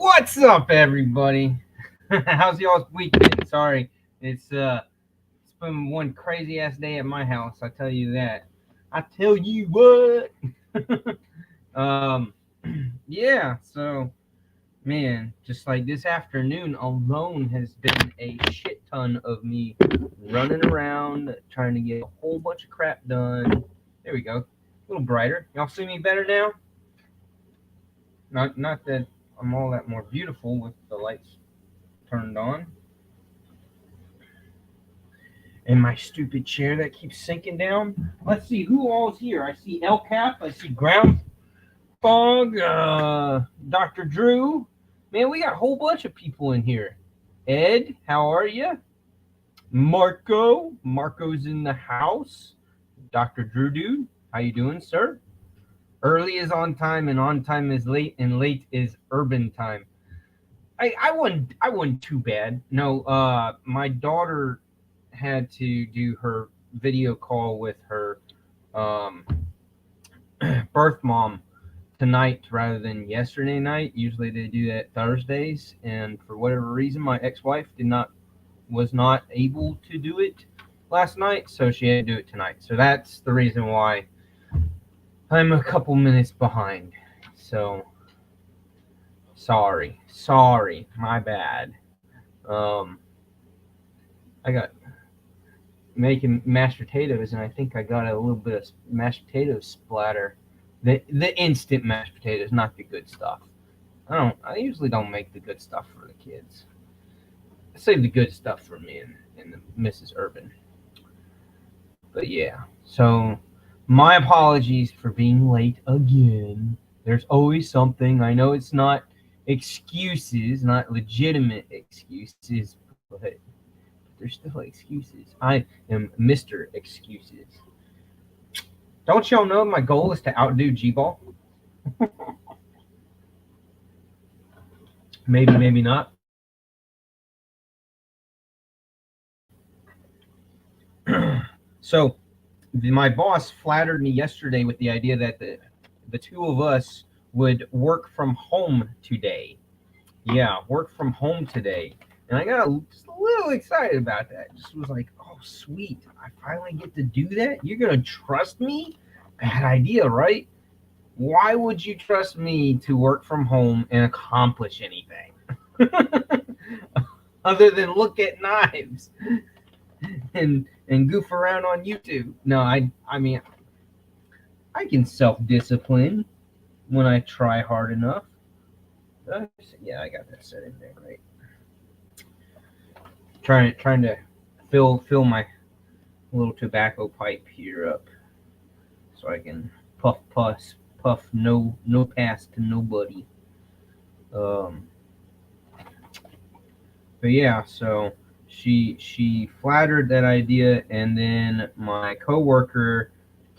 What's up, everybody? How's y'all's week been? Sorry, it's been one crazy ass day at my house. I tell you that. I tell you what. um, yeah. So, man, just like this afternoon alone has been a shit ton of me running around trying to get a whole bunch of crap done. There we go. A little brighter. Y'all see me better now? Not that I'm all that more beautiful with the lights turned on. And my stupid chair that keeps sinking down. Let's see who all's here. I see El Cap. I see Ground Fog. Dr. Drew. Man, we got a whole bunch of people in here. Ed, how are you? Marco. Marco's in the house. Dr. Drew Dude, how you doing, sir? Early is on time is late, and late is urban time. I wasn't too bad. No, my daughter had to do her video call with her um, birth mom tonight rather than yesterday night. Usually they do that Thursdays, and for whatever reason, my ex-wife was not able to do it last night, so she had to do it tonight. So that's the reason why I'm a couple minutes behind. So sorry, my bad. Um, I got making mashed potatoes, and I think I got a little bit of mashed potato splatter. The instant mashed potatoes, not the good stuff. I usually don't make the good stuff for the kids. I save the good stuff for me and the Mrs. Urban. But yeah, so my apologies for being late again. There's always something. I know it's not excuses, not legitimate excuses, but there's still excuses. I am Mr. Excuses. Don't y'all know my goal is to outdo G-Ball? Maybe not. So, my boss flattered me yesterday with the idea that the two of us would work from home today. Yeah, work from home today. And I got just a little excited about that. Just was like, oh, sweet. I finally get to do that? You're going to trust me? Bad idea, right? Why would you trust me to work from home and accomplish anything? Other than look at knives and goof around on YouTube. No, I mean, I can self-discipline when I try hard enough. Yeah, I got that set in there, right? Trying to fill my little tobacco pipe here up so I can puff no pass to nobody. But yeah, so she flattered that idea, and then my coworker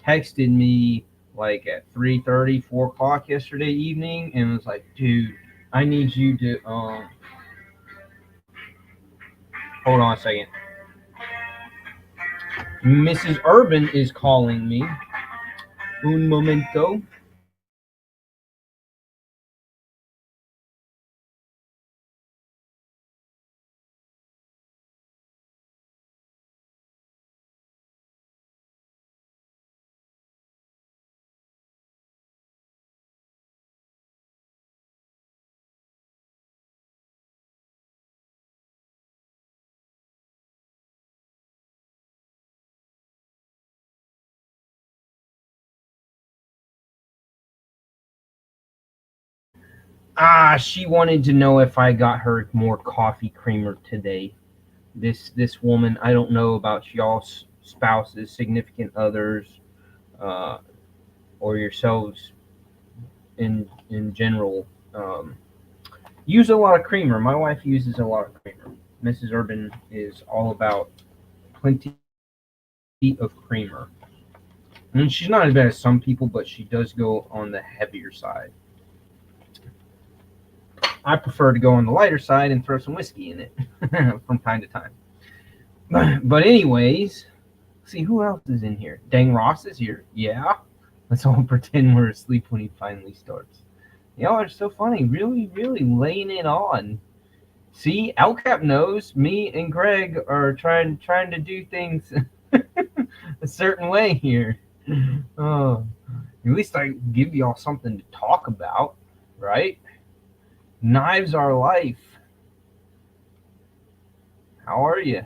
texted me like at 3:30, 4 o'clock yesterday evening, and was like, "Dude, I need you to hold on a second. Mrs. Urban is calling me. Un momento." She wanted to know if I got her more coffee creamer today. This woman, I don't know about y'all's spouses, significant others, uh, or yourselves in general. Use a lot of creamer. My wife uses a lot of creamer. Mrs. Urban is all about plenty of creamer. I mean, she's not as bad as some people, but she does go on the heavier side. I prefer to go on the lighter side and throw some whiskey in it from time to time. But anyways, see who else is in here. Dang Ross is here. Yeah. Let's all pretend we're asleep when he finally starts. Y'all are so funny. Really, really laying it on. See, LCAP knows me and Greg are trying to do things a certain way here. Oh, at least I give y'all something to talk about, right? Knives are life. How are you?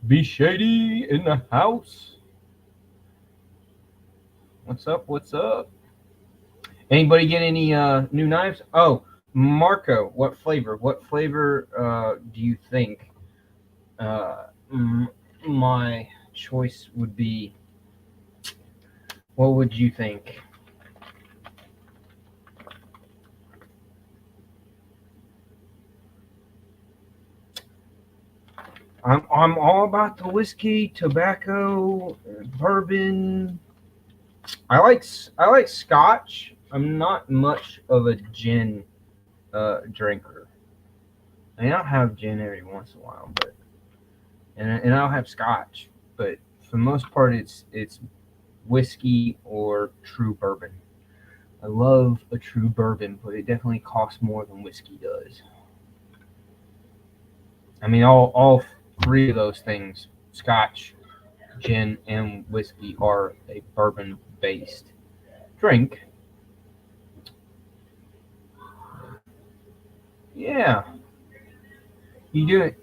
Be shady in the house. What's up? What's up? Anybody get any new knives? Oh, Marco, what flavor? What flavor do you think my choice would be? What would you think? I'm all about the whiskey, tobacco, bourbon. I like Scotch. I'm not much of a gin drinker. I mean, I'll have gin every once in a while, but and I'll have Scotch, but for the most part, it's whiskey or true bourbon. I love a true bourbon, but it definitely costs more than whiskey does. I mean, all three of those things, Scotch, gin, and whiskey, are a bourbon based drink. Yeah, you doing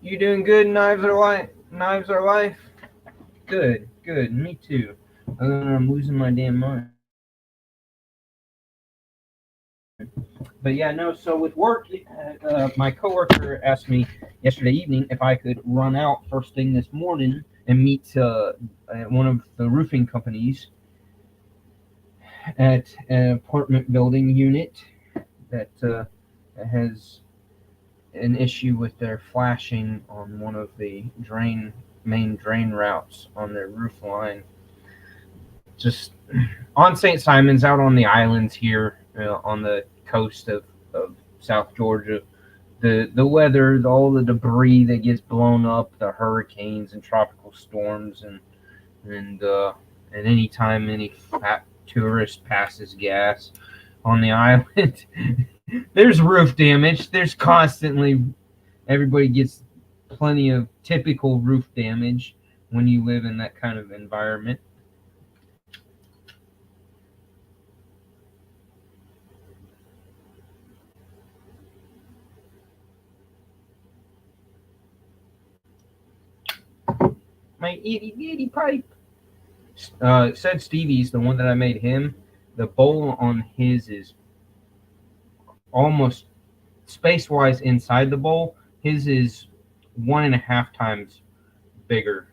you doing good? Knives are life. Knives are life. Good, good. Me too. I'm losing my damn mind. But yeah, no. So with work, my coworker asked me yesterday evening if I could run out first thing this morning and meet at one of the roofing companies at an apartment building unit that has an issue with their flashing on one of the main drain routes on their roof line. Just on St. Simons, out on the islands here on the coast of South Georgia. The weather, all the debris that gets blown up, the hurricanes and tropical storms, and anytime any fat tourist passes gas on the island, there's roof damage. There's constantly everybody gets plenty of typical roof damage when you live in that kind of environment. My itty bitty pipe. Said Stevie's the one that I made him. The bowl on his is almost space wise inside the bowl. His is 1.5 times bigger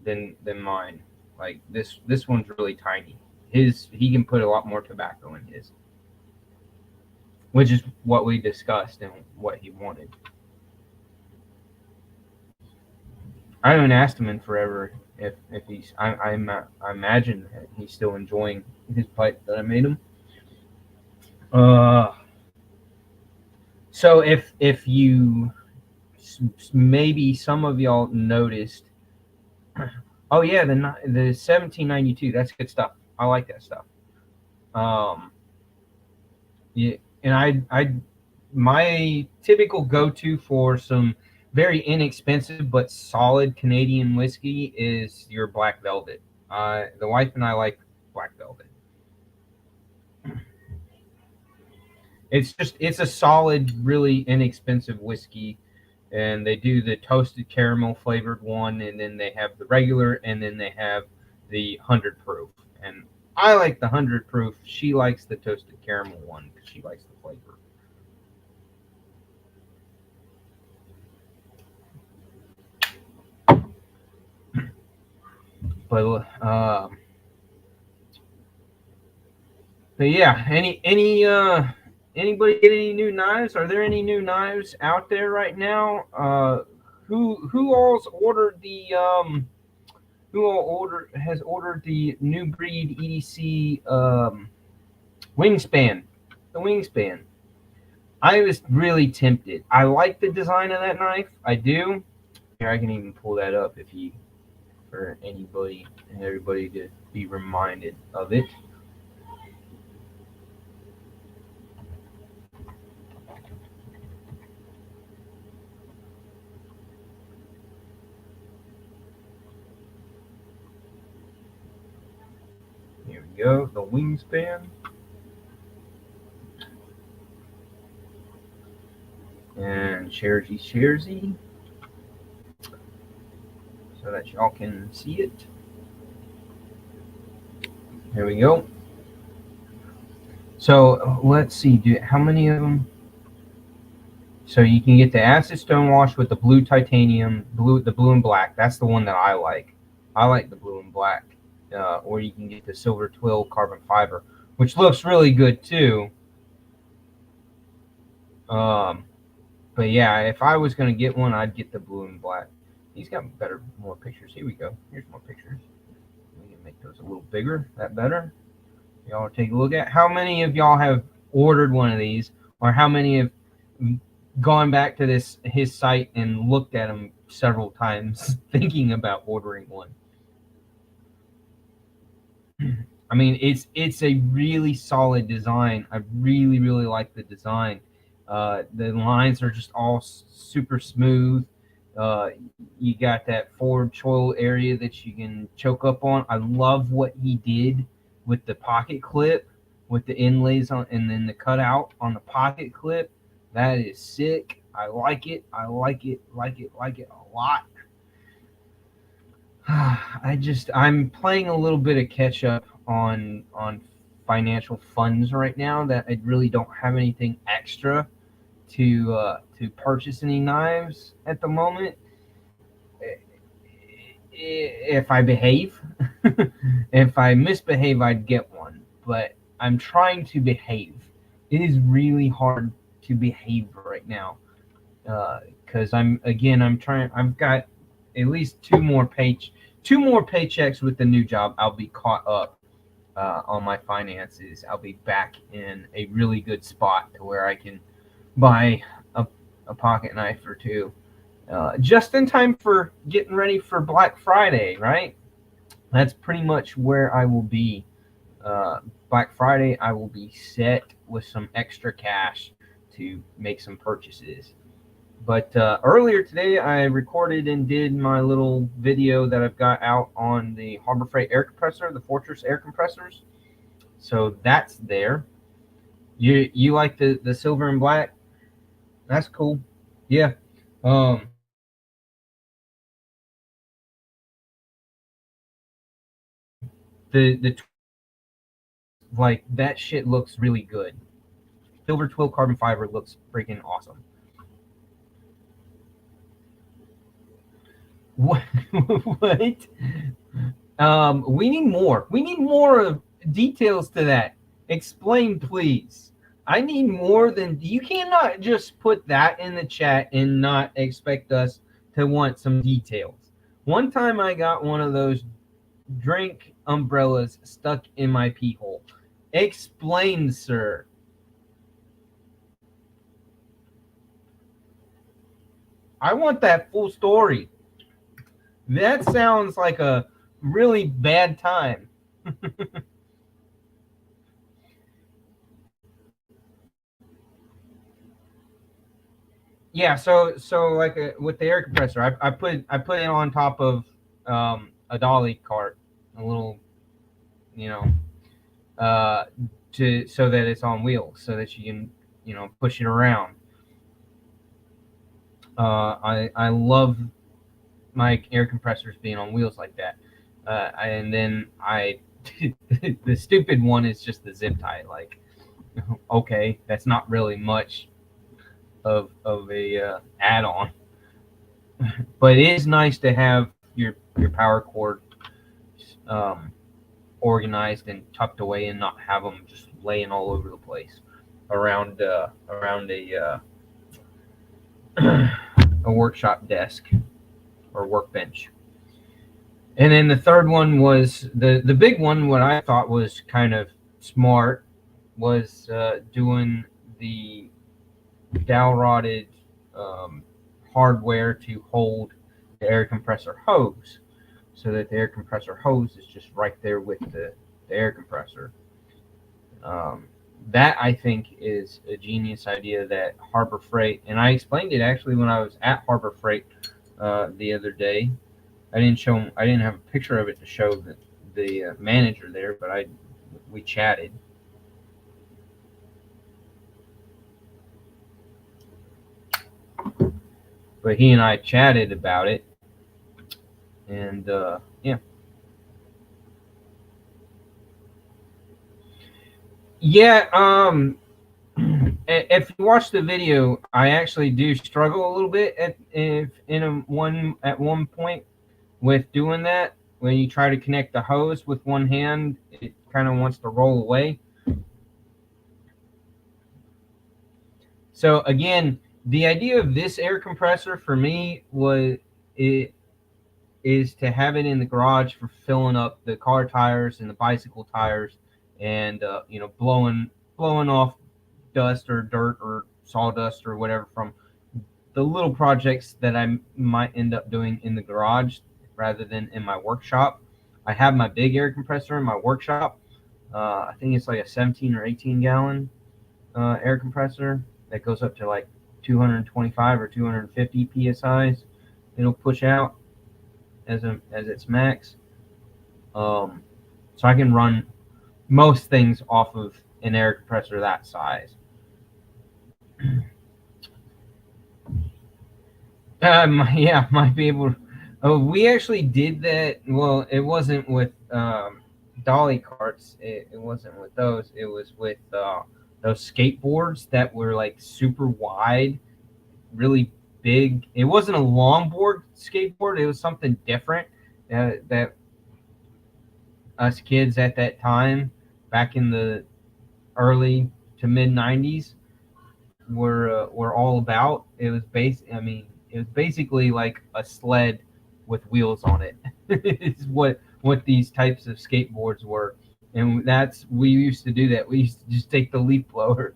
than mine. Like this one's really tiny. He can put a lot more tobacco in his, which is what we discussed and what he wanted. I haven't asked him in forever if he's. I imagine that he's still enjoying his pipe that I made him. Uh, so if you maybe some of y'all noticed. Oh yeah, the 1792. That's good stuff. I like that stuff. Um, yeah, and I my typical go to for some very inexpensive but solid Canadian whiskey is your Black Velvet. The wife and I like Black Velvet. It's a solid, really inexpensive whiskey, and they do the toasted caramel flavored one, and then they have the regular, and then they have the 100 proof. And I like the 100 proof. She likes the toasted caramel one because she likes the flavor. But but yeah, anybody get any new knives? Are there any new knives out there right now? Who all's ordered the who all has ordered the new breed EDC wingspan? The wingspan. I was really tempted. I like the design of that knife. I do. Here, I can even pull that up if for anybody and everybody to be reminded of it. Here we go, the wingspan. And sharesy, so that y'all can see it. Here we go. So let's see, how many of them? So you can get the acid stonewash with the blue titanium, the blue and black. That's the one that I like. I like the blue and black. Or you can get the silver twill carbon fiber, which looks really good too. But yeah, if I was going to get one, I'd get the blue and black. These got more pictures. Here we go. Here's more pictures. We can make those a little bigger. That better? Y'all take a look at. How many of y'all have ordered one of these, or how many have gone back to his site and looked at them several times, thinking about ordering one? I mean, it's a really solid design. I really like the design. The lines are just all super smooth. You got that forward choil area that you can choke up on. I love what he did with the pocket clip, with the inlays on, and then the cutout on the pocket clip. That is sick. I like it. I like it a lot. I'm playing a little bit of catch up on financial funds right now, that I really don't have anything extra to purchase any knives at the moment. If I behave, if I misbehave, I'd get one. But I'm trying to behave. It is really hard to behave right now, because I'm trying. I've got at least two more paychecks with the new job. I'll be caught up on my finances. I'll be back in a really good spot to where I can buy a pocket knife or two, just in time for getting ready for Black Friday, right? That's pretty much where I will be. Black Friday, I will be set with some extra cash to make some purchases. But earlier today, I recorded and did my little video that I've got out on the Harbor Freight air compressor, the Fortress air compressors. So that's there. You like the silver and black? That's cool. Yeah. The like, that shit looks really good. Silver twill carbon fiber looks freaking awesome. What? What? We need more. We need more of details to that. Explain, please. I need more than, you cannot just put that in the chat and not expect us to want some details. One time I got one of those drink umbrellas stuck in my pee hole. Explain, sir. I want that full story. That sounds like a really bad time. Yeah, so like with the air compressor, I put it on top of a dolly cart, a little, so that it's on wheels, so that you can push it around. I love my air compressors being on wheels like that, and then the stupid one is just the zip tie. Like, okay, that's not really much of a add-on, but it is nice to have your power cord organized and tucked away, and not have them just laying all over the place around a a workshop desk or workbench. And then the third one was the big one. What I thought was kind of smart was doing the dowel rodded hardware to hold the air compressor hose. so that the air compressor hose is just right there with the air compressor. That I think is a genius idea that Harbor Freight, and I explained it actually when I was at Harbor Freight the other day. I didn't have a picture of it to show the manager there, but we chatted. But he and I chatted about it, and yeah. Yeah, if you watch the video, I actually do struggle a little bit at one point with doing that. When you try to connect the hose with one hand, it kind of wants to roll away. So again, the idea of this air compressor for me is to have it in the garage for filling up the car tires and the bicycle tires, and blowing off dust or dirt or sawdust or whatever from the little projects that I might end up doing in the garage rather than in my workshop. I have my big air compressor in my workshop. I think it's like a 17 or 18 gallon air compressor that goes up to like 225 or 250 psi's. It'll push out as its max. So I can run most things off of an air compressor that size. Yeah, might be able to. Oh, we actually did that. Well, it wasn't with dolly carts. It wasn't with those. It was with those skateboards that were like super wide, really big. It wasn't a longboard skateboard. It was something different that us kids at that time, back in the early to mid '90s, were all about. It was it was basically like a sled with wheels on it. It's what these types of skateboards were, and we used to do that. We used to just take the leaf blower,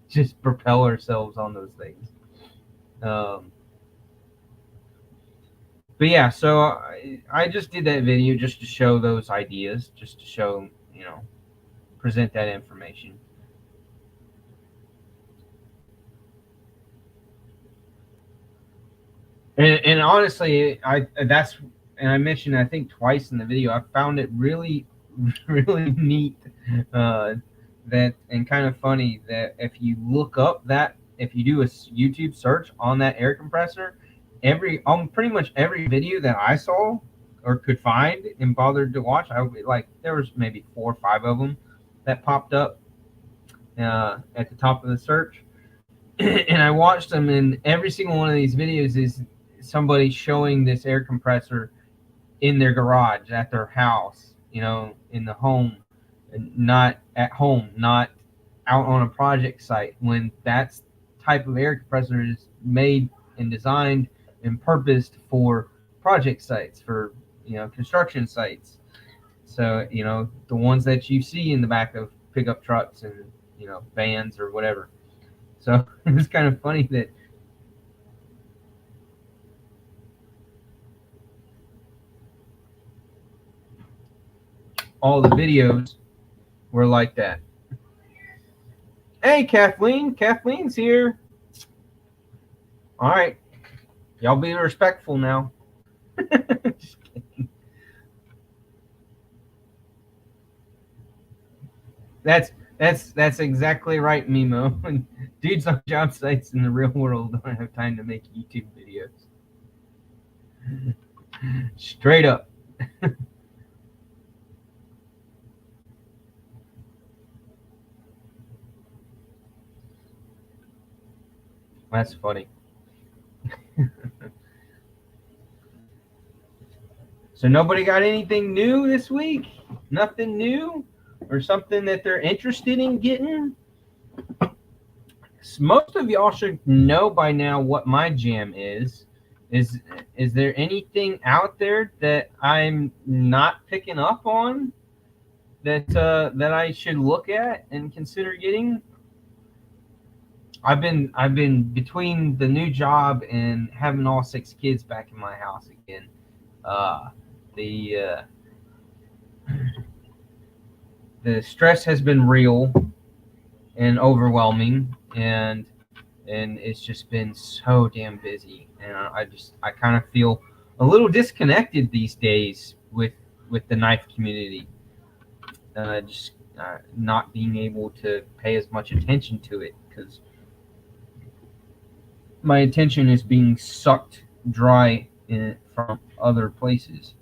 just propel ourselves on those things. But yeah, so I just did that video just to show those ideas, just to show, present that information. And honestly, I mentioned, I think twice in the video, I found it really really neat, that, and kind of funny that if you look up if you do a YouTube search on that air compressor, pretty much every video that I saw or could find and bothered to watch, there was maybe 4 or 5 of them that popped up at the top of the search. And I watched them, and every single one of these videos is somebody showing this air compressor in their garage, at their house, in the home, not at home, not out on a project site, when that type of air compressor is made and designed and purposed for project sites, for construction sites. So the ones that you see in the back of pickup trucks and vans or whatever. So it's kind of funny that all the videos were like that. Hey, Kathleen. Kathleen's here. All right. Y'all be respectful now. Just kidding. That's exactly right, Mimo. Dudes on job sites in the real world don't have time to make YouTube videos. Straight up. That's funny. So nobody got anything new this week? Nothing new? Or something that they're interested in getting? Most of y'all should know by now what my jam is. Is there anything out there that I'm not picking up on that I should look at and consider getting? I've been between the new job and having all 6 kids back in my house again. The the stress has been real and overwhelming, and it's just been so damn busy, and I kind of feel a little disconnected these days with the knife community. Just not being able to pay as much attention to it because my attention is being sucked dry from other places.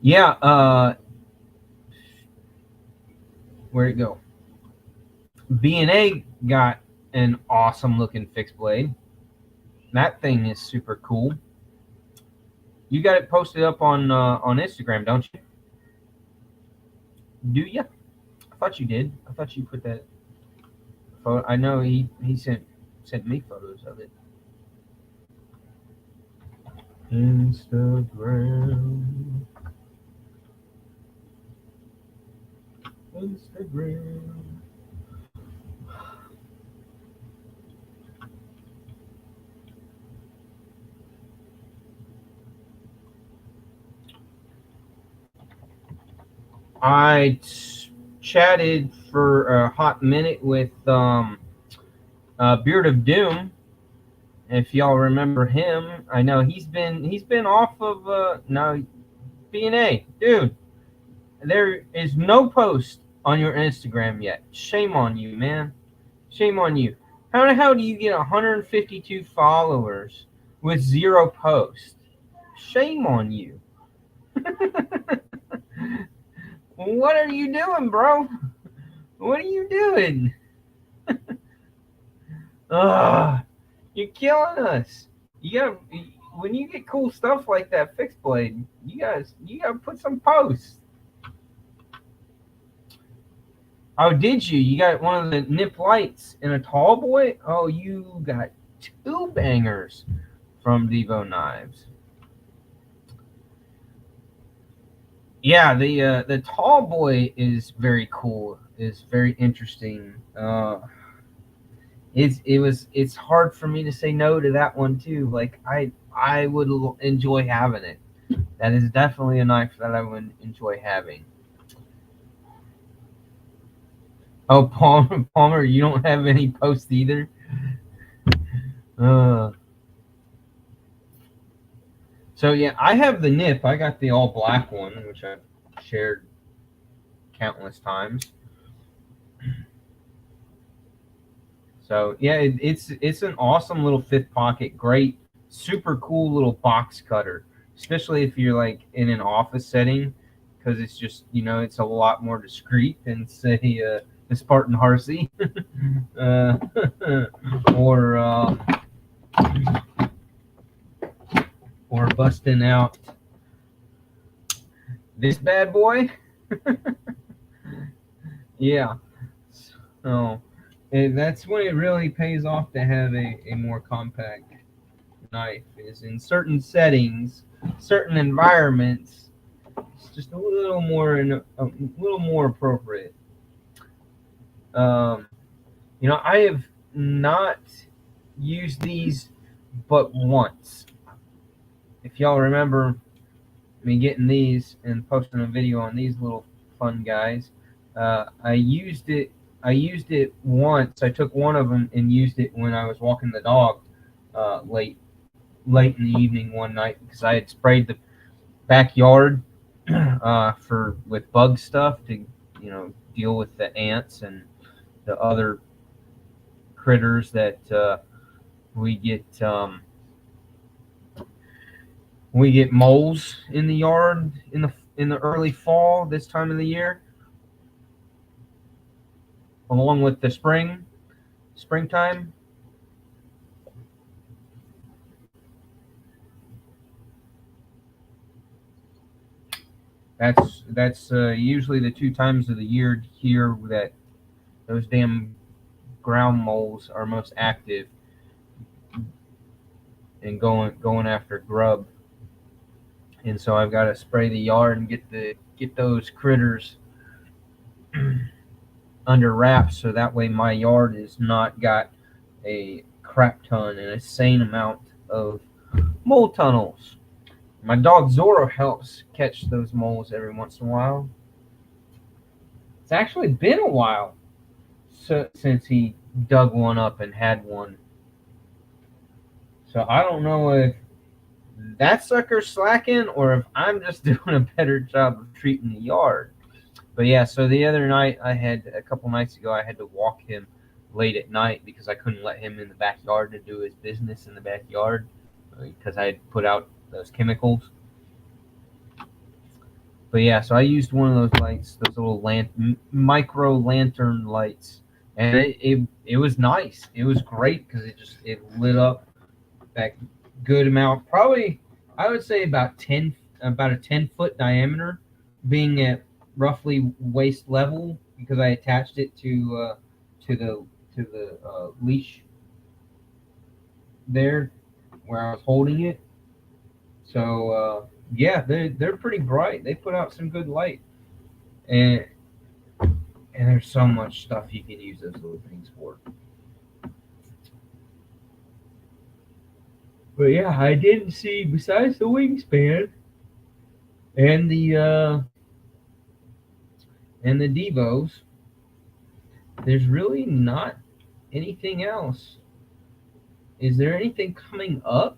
Yeah, where'd it go? B&A got an awesome looking fixed blade. That thing is super cool. You got it posted up on Instagram, don't you? Do you? I thought you did. I thought you put that photo. I know he sent me photos of it. Instagram. Instagram. I chatted for a hot minute with Beard of Doom. If y'all remember him, I know he's been off of now B&A, dude. There is no post on your Instagram yet. Shame on you, man. Shame on you. How the hell do you get 152 followers with 0 posts? Shame on you. What are you doing, bro? What are you doing? Ugh, you're killing us. You gotta when you get cool stuff like that fixed blade, you gotta put some posts. Oh, did you? You got one of the nip lights and a tall boy? Oh, you got 2 bangers from Devo Knives. Yeah, the tall boy is very cool. Is very interesting. It's hard for me to say no to that one too. Like I would enjoy having it. That is definitely a knife that I would enjoy having. Oh, Palmer, you don't have any posts either. Uh, so yeah, I have the nip. I got the all black one, which I've shared countless times. So yeah, it's an awesome little fifth pocket, great, super cool little box cutter, especially if you're like in an office setting, because it's just it's a lot more discreet than say the Spartan Harsey, uh, or or busting out this bad boy. Yeah, so that's when it really pays off to have a more compact knife. Is in certain settings, certain environments, it's just a little more appropriate. Um, I have not used these but once. If y'all remember me getting these and posting a video on these little fun guys, I used it. I used it once. I took one of them and used it when I was walking the dog late in the evening one night because I had sprayed the backyard for with bug stuff to deal with the ants and the other critters that we get. We get moles in the yard in the early fall this time of the year, along with the springtime. That's usually the 2 times of the year here that those damn ground moles are most active and going after grub. And so I've got to spray the yard and get those critters under wraps so that way my yard is not got a crap ton and a sane amount of mole tunnels. My dog Zorro helps catch those moles every once in a while. It's actually been a while since he dug one up and had one. So I don't know if that sucker's slacking or if I'm just doing a better job of treating the yard. But yeah, so the other night a couple nights ago, I had to walk him late at night because I couldn't let him in the backyard to do his business in the backyard because I had put out those chemicals. But yeah, so I used one of those lights, those little micro lantern lights, and it was nice. It was great because it lit up that good amount. Probably I would say about a 10-foot diameter, being at roughly waist level because I attached it to the leash there where I was holding it. So yeah, they're pretty bright. They put out some good light, and there's so much stuff you can use those little things for. But yeah, I didn't see besides the wingspan and the Devos. There's really not anything else. Is there anything coming up?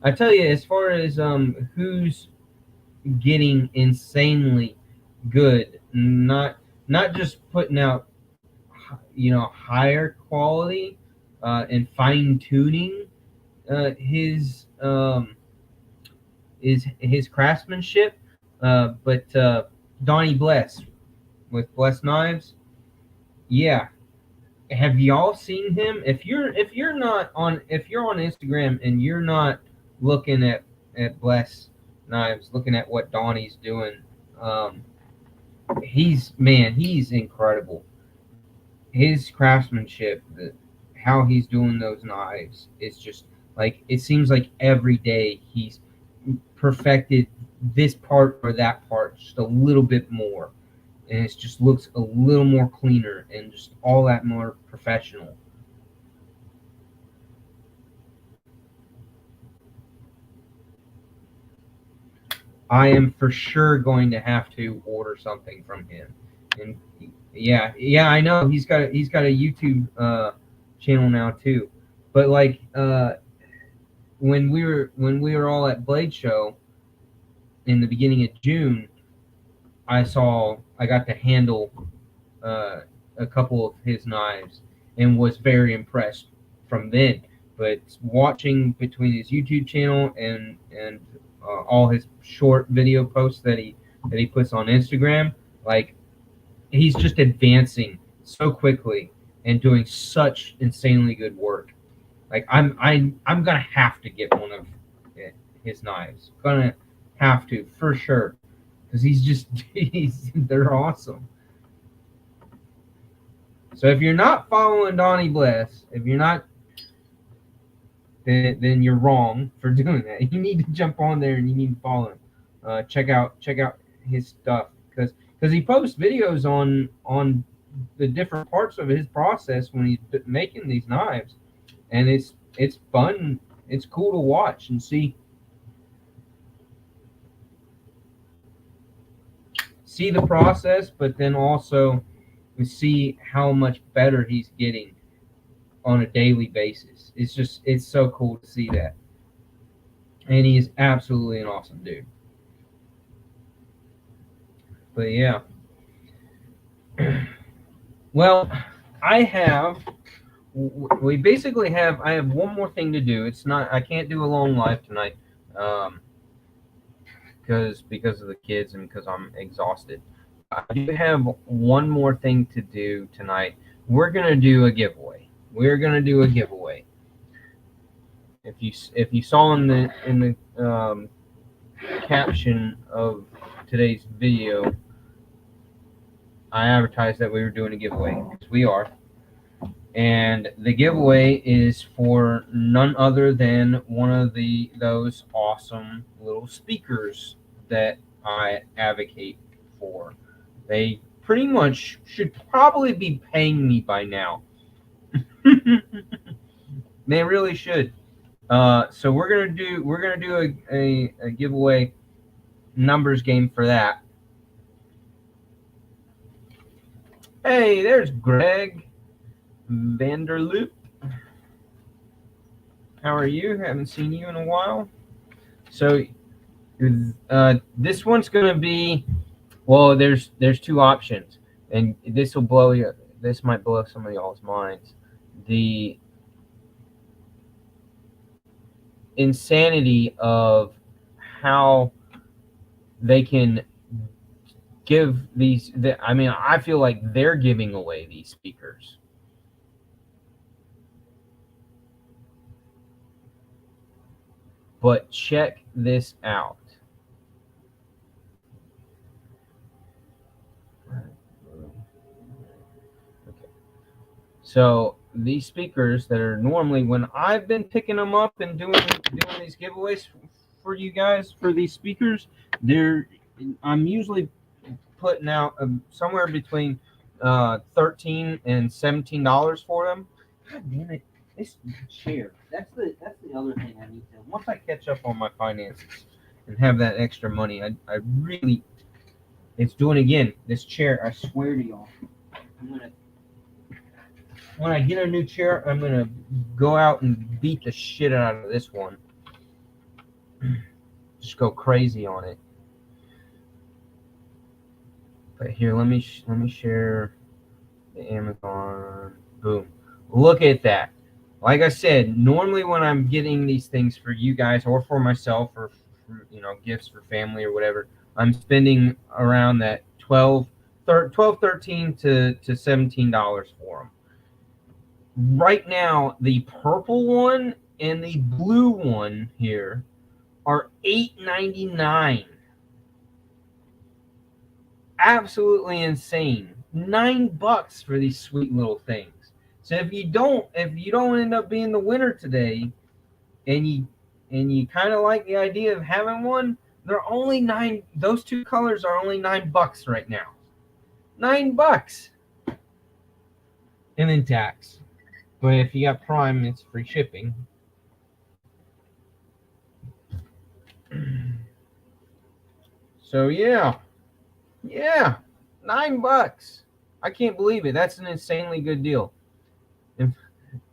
I tell you, as far as who's getting insanely good, not just putting out higher quality and fine tuning his craftsmanship, but Donnie Bless with Bless Knives, yeah. Have y'all seen him? If you're on Instagram and you're not looking at Bless Knives, looking at what Donnie's doing, he's incredible. His craftsmanship, how he's doing those knives, it's just like it seems like every day he's perfected this part or that part just a little bit more, and it just looks a little more cleaner and just all that more professional. I am for sure going to have to order something from him. And yeah, I know he's got a YouTube channel now too. But like when we were all at Blade Show in the beginning of June, I got to handle a couple of his knives and was very impressed from then. But watching between his YouTube channel and all his short video posts that he puts on Instagram, like he's just advancing so quickly and doing such insanely good work. Like I'm gonna have to get one of his knives. Gonna have to for sure because they're awesome. So if you're not following Donnie Bless, if you're not, then you're wrong for doing that. You need to jump on there and you need to follow him. Check out his stuff because he posts videos on the different parts of his process when he's making these knives, and it's fun. It's cool to watch and see the process, but then also see how much better he's getting on a daily basis. It's so cool to see that. And he is absolutely an awesome dude. But yeah. Well, I have one more thing to do. I can't do a long live tonight. Because of the kids and because I'm exhausted. I do have one more thing to do tonight. We're gonna do a giveaway. If you saw in the caption of today's video, I advertised that we were doing a giveaway because we are. And the giveaway is for none other than one of those awesome little speakers that I advocate for. They pretty much should probably be paying me by now. They really should. So we're gonna do a giveaway numbers game for that. Hey, there's Greg Vanderloop. How are you? Haven't seen you in a while. So this one's gonna be, well, there's two options, and this will blow you. This might blow some of y'all's minds. The insanity of how they can give these. I mean, I feel like they're giving away these speakers. But check this out. Okay. So these speakers that are normally, when I've been picking them up and doing these giveaways for you guys for these speakers, I'm usually putting out somewhere between $13 and $17 for them. God damn it! This chair. That's the other thing I need to. Once I catch up on my finances and have that extra money, I really. It's doing again. This chair. I swear to y'all. When I get a new chair, I'm gonna go out and beat the shit out of this one. Just go crazy on it. But here, let me share the Amazon. Boom. Look at that. Like I said, normally when I'm getting these things for you guys or for myself or for, gifts for family or whatever, I'm spending around that $13 to $17 for them. Right now, the purple one and the blue one here are $8.99. Absolutely insane. $9 for these sweet little things. So if you don't end up being the winner today, and you kind of like the idea of having one, they're only $9. Those two colors are only $9 right now. $9, and then tax. But if you got Prime, it's free shipping. So yeah, $9. I can't believe it. That's an insanely good deal.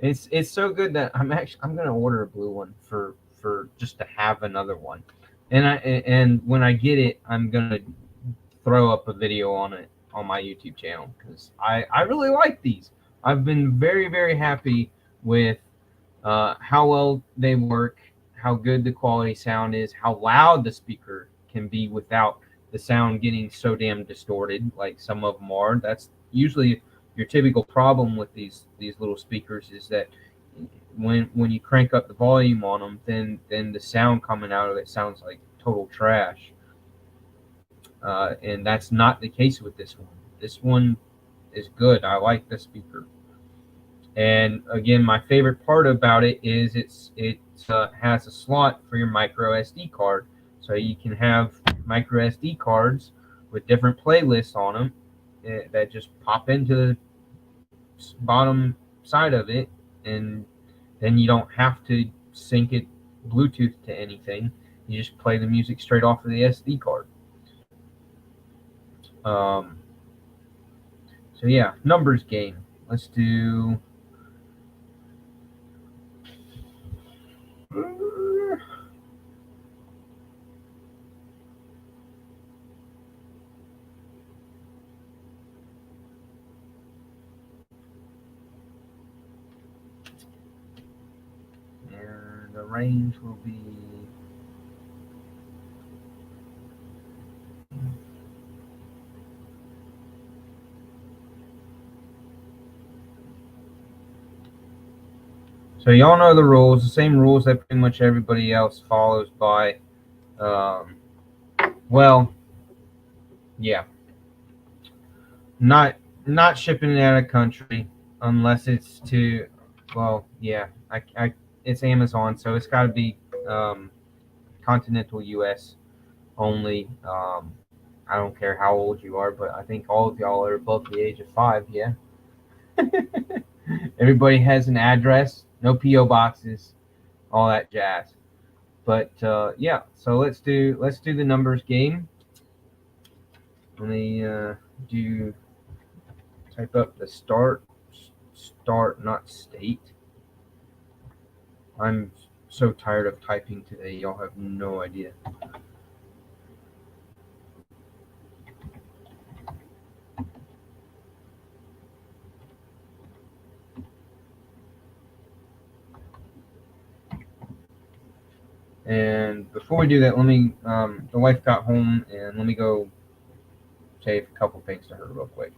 It's so good that I'm gonna order a blue one for just to have another one, and when I get it, I'm gonna throw up a video on it on my YouTube channel because I really like these. I've been very, very happy with how well they work, how good the quality sound is, how loud the speaker can be without the sound getting so damn distorted like some of them are. That's usually your typical problem with these little speakers, is that when you crank up the volume on them, then the sound coming out of it sounds like total trash. And that's not the case with this one. This one is good. I like the speaker. And again, my favorite part about it is it has a slot for your micro SD card, so you can have micro SD cards with different playlists on them that just pop into the bottom side of it, and then you don't have to sync it Bluetooth to anything. You just play the music straight off of the SD card. So yeah, numbers game. Let's do. And the range will be. So y'all know the rules, the same rules that pretty much everybody else follows by. Well, yeah, not shipping it out of country unless it's to. Well, yeah, it's Amazon, so it's got to be continental U.S. only. I don't care how old you are, but I think all of y'all are above the age of 5. Yeah. Everybody has an address, no PO boxes, all that jazz. But yeah, so let's do the numbers game. Let me type up the start, not state. I'm so tired of typing today. Y'all have no idea. And before we do that, let me, the wife got home, and let me go say a couple things to her real quick.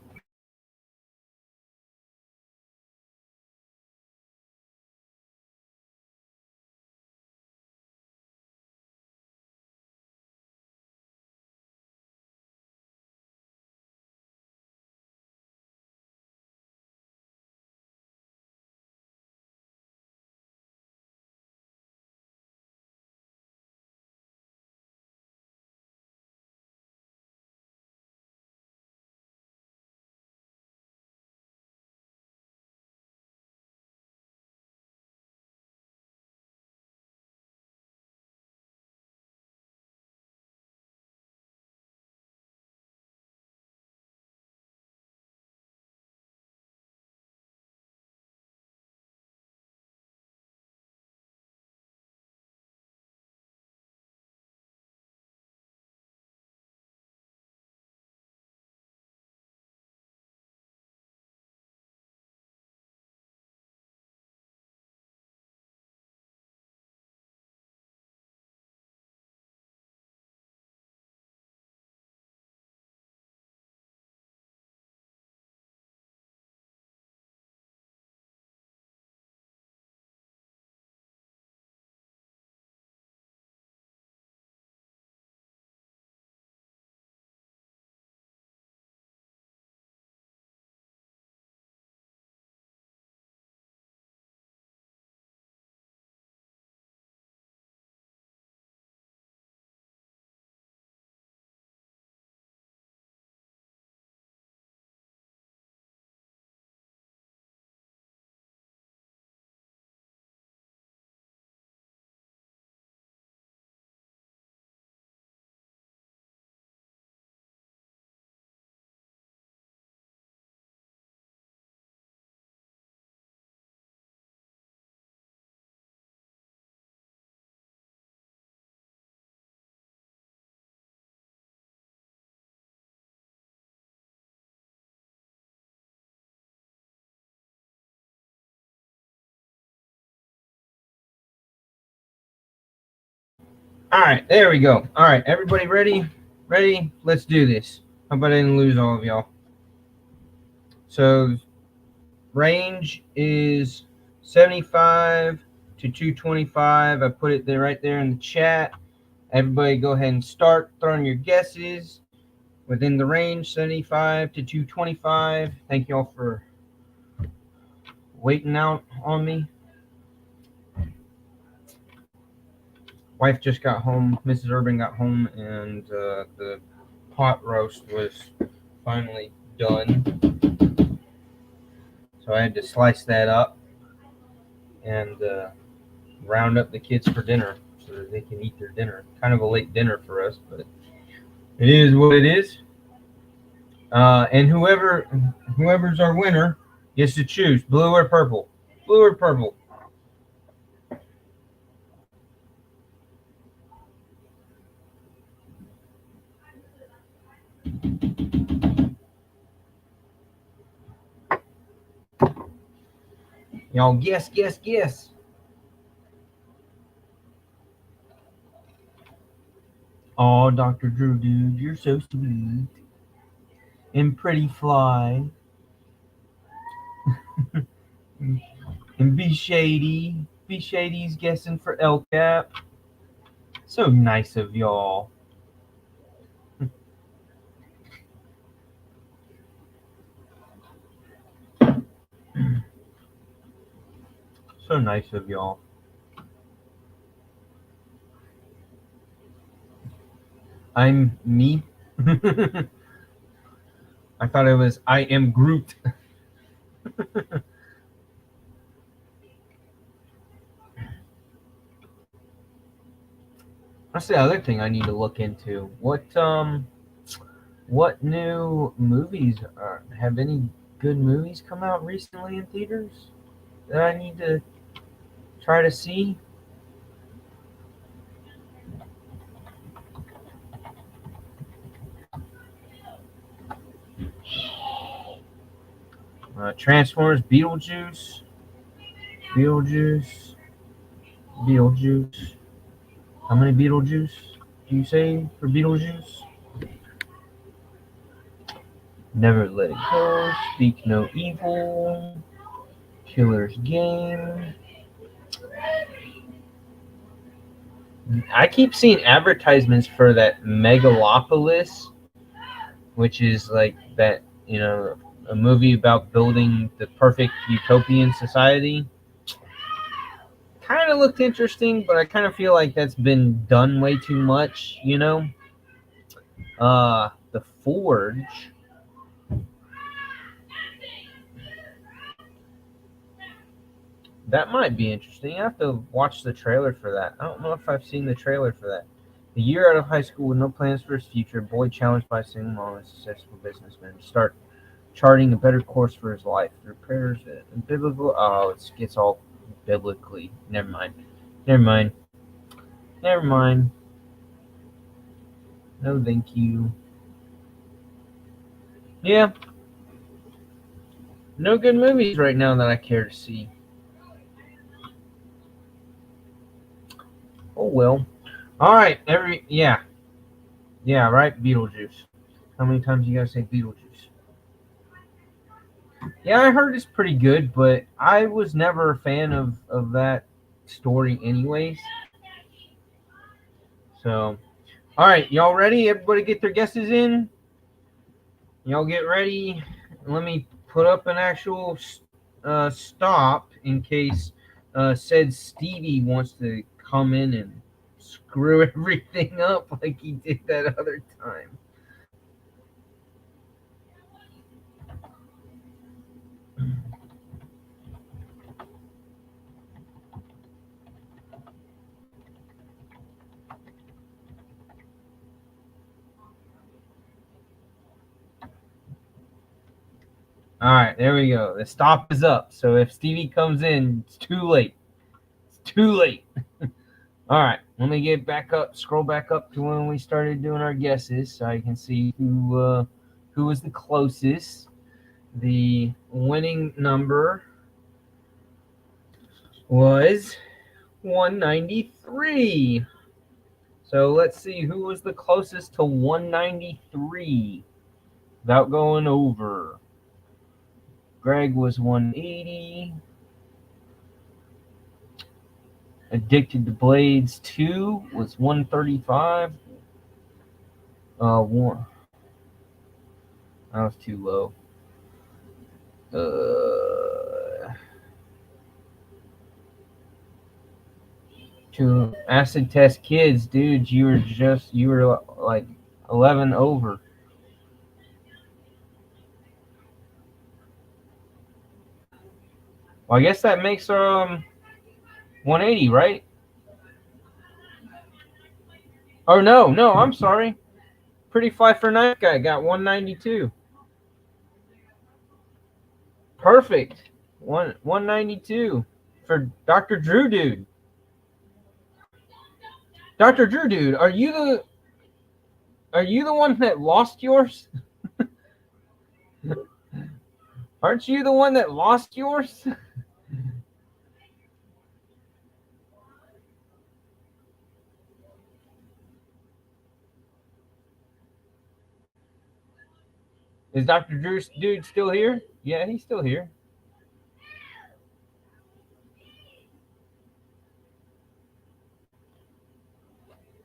All right, there we go. All right, everybody ready? Ready? Let's do this. Hope I didn't lose all of y'all. So range is 75 to 225. I put it there right there in the chat. Everybody go ahead and start throwing your guesses within the range 75 to 225. Thank you all for waiting out on me. Wife just got home. Mrs. Urban got home, and the pot roast was finally done. So I had to slice that up and round up the kids for dinner so that they can eat their dinner. Kind of a late dinner for us, but it is what it is. And whoever's our winner gets to choose blue or purple. Blue or purple. Y'all guess, guess, guess. Oh, Dr. Drew, dude, you're so sweet and pretty fly. And Be Shady. Be Shady's guessing for LCAP. So nice of y'all. So nice of y'all. I'm me. I thought it was I am Groot. That's the other thing I need to look into. What new movies have any good movies come out recently in theaters that I need to try to see? Transformers, Beetlejuice, Beetlejuice. How many Beetlejuice do you say for Beetlejuice? Never Let It Go, Speak No Evil, Killer's Game. I keep seeing advertisements for that Megalopolis, which is like that, a movie about building the perfect utopian society. Kind of looked interesting, but I kind of feel like that's been done way too much, The Forge. That might be interesting. I have to watch the trailer for that. I don't know if I've seen the trailer for that. A year out of high school with no plans for his future, boy challenged by a single mom and successful businessman to start charting a better course for his life. Through prayers and biblical. Oh, it gets all biblically. Never mind. Never mind. Never mind. No, thank you. Yeah. No good movies right now that I care to see. Oh well. All right. Yeah. Right. Beetlejuice. How many times you gotta say Beetlejuice? Yeah, I heard it's pretty good, but I was never a fan of that story, anyways. So, all right, y'all ready? Everybody get their guesses in. Y'all get ready. Let me put up an actual stop in case said Stevie wants to come in and screw everything up like he did that other time. All right, there we go. The stop is up. So if Stevie comes in, it's too late. It's too late. All right, let me get back up, scroll back up to when we started doing our guesses so I can see who was the closest. The winning number was 193. So let's see who was the closest to 193 without going over. Greg was 180. Addicted to Blades 2 was 135. One. That was too low. To Acid Test Kids, dude, you were like 11 over. Well, I guess that makes 180, right? Oh no, I'm sorry. Pretty Fly for Night Guy got 192. Perfect. 192 for Dr. Drew Dude. Dr. Drew Dude, are you the one that lost yours? Aren't you the one that lost yours? Is Dr. Drew Dude still here? Yeah, he's still here.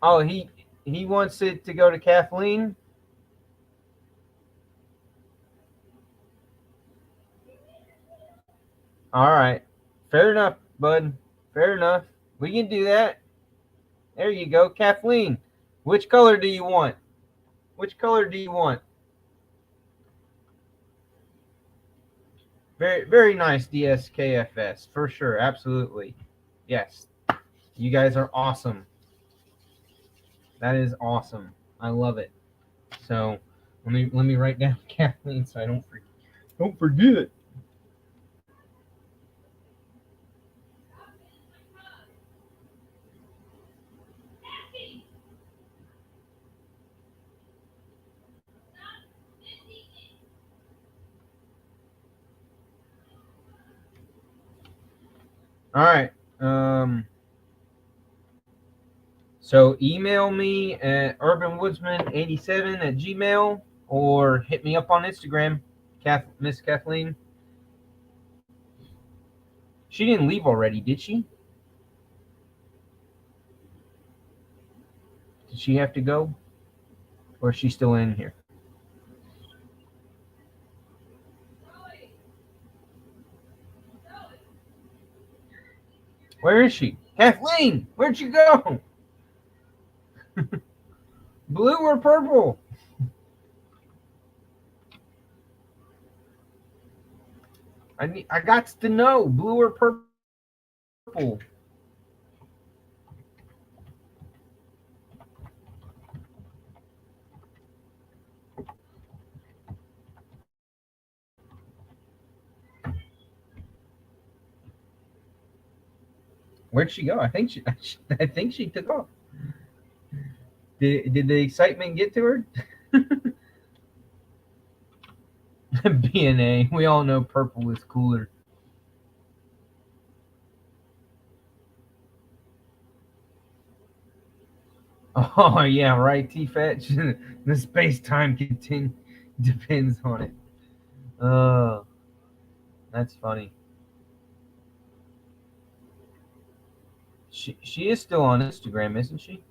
Oh, he wants it to go to Kathleen. All right. Fair enough, bud. Fair enough. We can do that. There you go. Kathleen, which color do you want? Which color do you want? Very, very nice DSKFS. For sure. Absolutely. Yes. You guys are awesome. That is awesome. I love it. So let me write down Kathleen so I don't forget. All right. So email me at urbanwoodsman87 @gmail or hit me up on Instagram, Miss Kathleen. She didn't leave already, did she? Did she have to go? Or is she still in here? Where is she? Kathleen, where'd you go? Blue or purple? I got to know, blue or purple. Where'd she go? I think she took off. Did the excitement get to her? BNA. We all know purple is cooler. Oh yeah, right. T-Fetch. The space time depends on it. That's funny. She is still on Instagram, isn't she?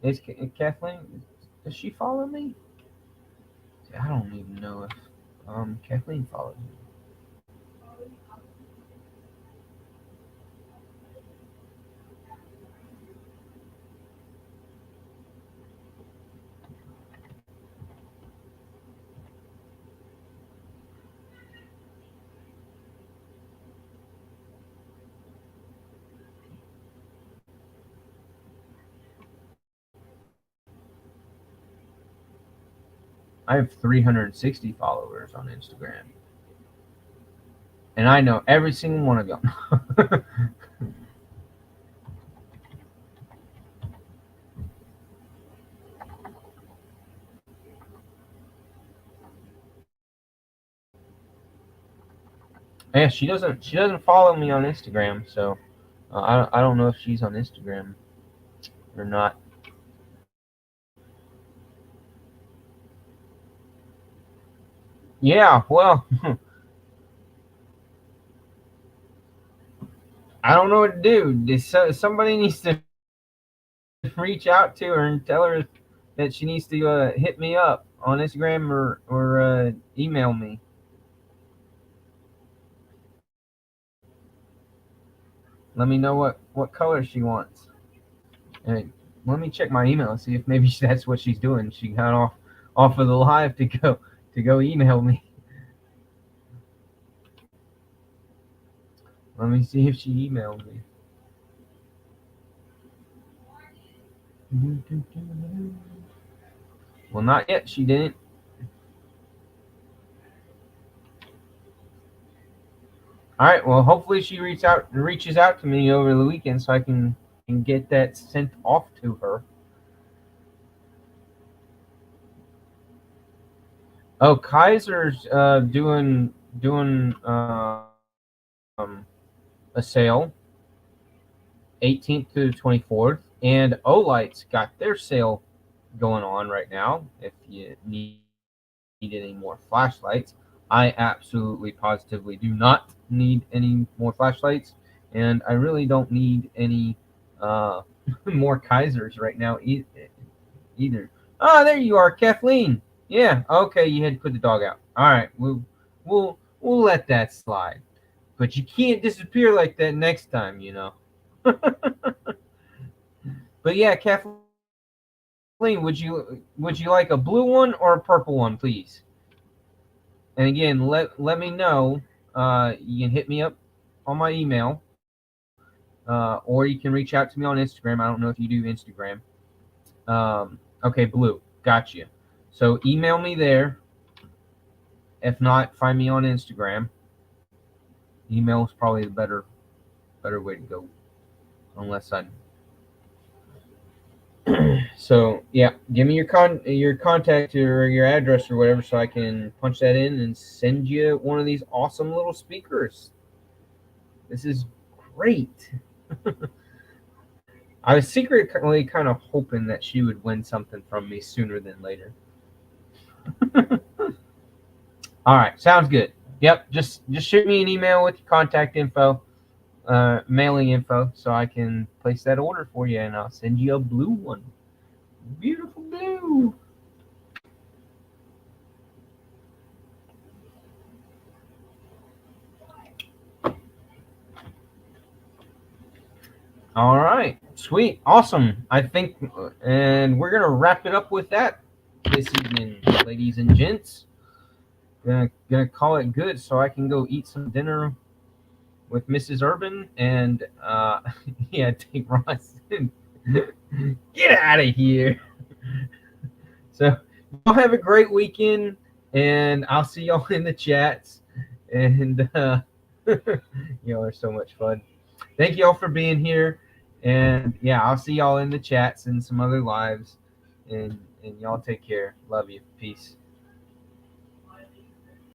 Is Kathleen? Does she follow me? I don't even know if Kathleen follows me. I have 360 followers on Instagram, and I know every single one of them. Yeah, she doesn't follow me on Instagram, so I don't know if she's on Instagram or not. Yeah, well, I don't know what to do. Somebody needs to reach out to her and tell her that she needs to hit me up on Instagram or email me. Let me know what color she wants. And let me check my email and see if maybe that's what she's doing. She got off of the live to go email me. Let me see if she emailed me. Well, not yet. She didn't. All right. Well, hopefully she reaches out to me over the weekend so I can get that sent off to her. Oh, Kaiser's doing a sale, 18th to the 24th, and Olight's got their sale going on right now. If you need any more flashlights, I absolutely positively do not need any more flashlights, and I really don't need any more Kaisers right now either. Oh, there you are, Kathleen. Yeah, okay, you had to put the dog out. All right, we'll let that slide. But you can't disappear like that next time, you know. But yeah, Kathleen, would you like a blue one or a purple one, please? And again, let me know. You can hit me up on my email, or you can reach out to me on Instagram. I don't know if you do Instagram. Okay, Blue, got you. So email me there. If not, find me on Instagram. Email is probably the better way to go, unless I. So yeah, give me your contact or your address or whatever, so I can punch that in and send you one of these awesome little speakers. This is great. I was secretly kind of hoping that she would win something from me sooner than later. All right, sounds good. Yep, just shoot me an email with your contact info, mailing info, so I can place that order for you, and I'll send you a blue one. Beautiful blue. All right, sweet, awesome. I think, and we're gonna wrap it up with that this evening, ladies and gents. Gonna call it good, so I can go eat some dinner with Mrs. Urban and yeah, take Ross. Get out of here. So y'all have a great weekend, and I'll see y'all in the chats. And y'all are so much fun. Thank y'all for being here. And yeah, I'll see y'all in the chats and some other lives. And y'all take care. Love you. Peace.